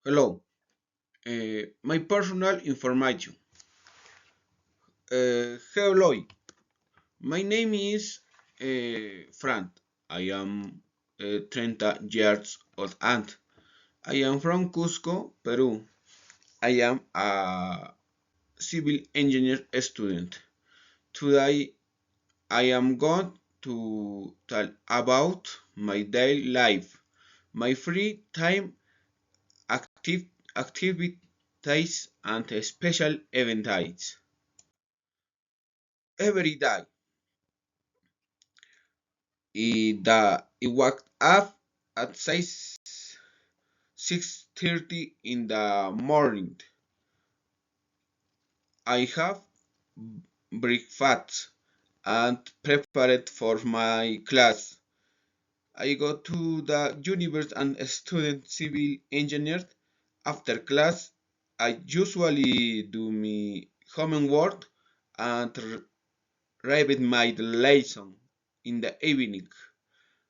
Hello, my personal information. Hello, my name is Frank. I am 30 years old and I am from Cusco, Peru. I am a civil engineer student. Today I am going to talk about my daily life, my free time active activities and special events. Every day he waked up at 6:30 in the morning. I have breakfast and prepared for my class. I go to the university and student civil engineer. After class, I usually do my homework and read my lesson in the evening.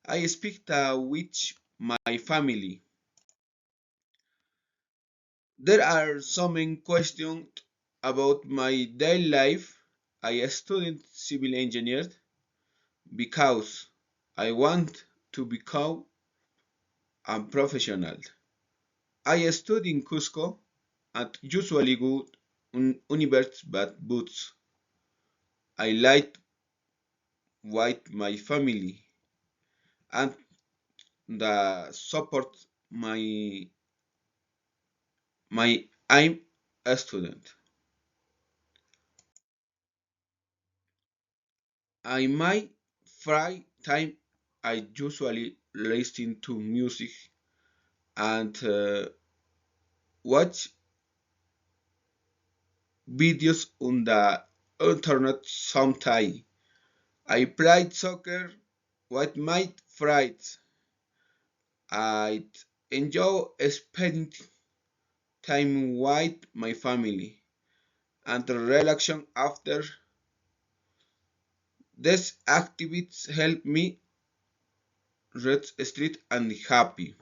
I speak with my family. There are some questions about my daily life. I studied civil engineering because I want to become a professional. I study in Cusco and usually go university but books. I like with my family and the support my I'm a student. I my free time I usually listen to music and watch videos on the internet sometime. I played soccer with my friends. I enjoy spending time with my family and relaxation after these activities help me rest, sleep and happy.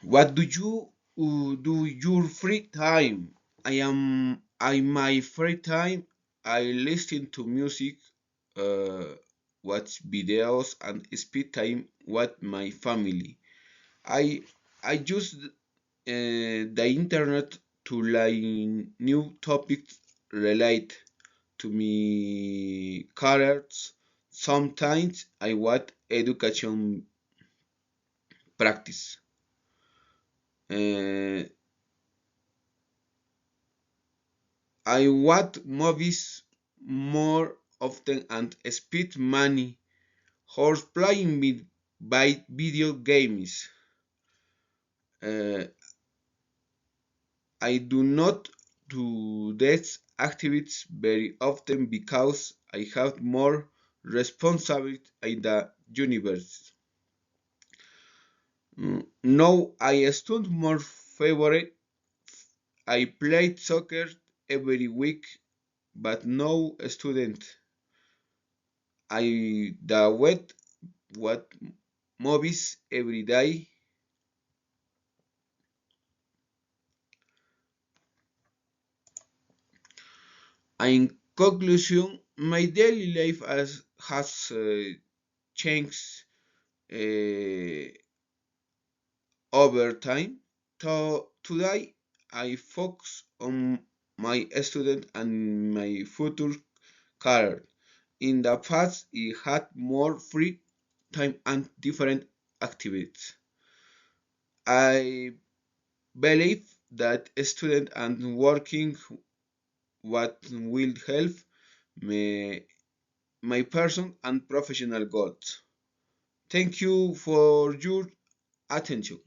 What do you do your free time? I my free time I listen to music, uh, watch videos and spend time with my family. I I use the internet to learn new topics relate to me careers. Sometimes I watch education practice. Uh, I watch movies more often and spend money horse playing with by video games. Uh, I do not do these activities very often because I have more responsibility in the universe. Now I study more favorite. I played soccer every week, but no student. I the wet what movies every day. In conclusion, my daily life has changed uh, over time. Today, I focus on my student and my future career. In the past, I had more free time and different activities. I believe that student and working what will help me, my person and professional goals. Thank you for your attention.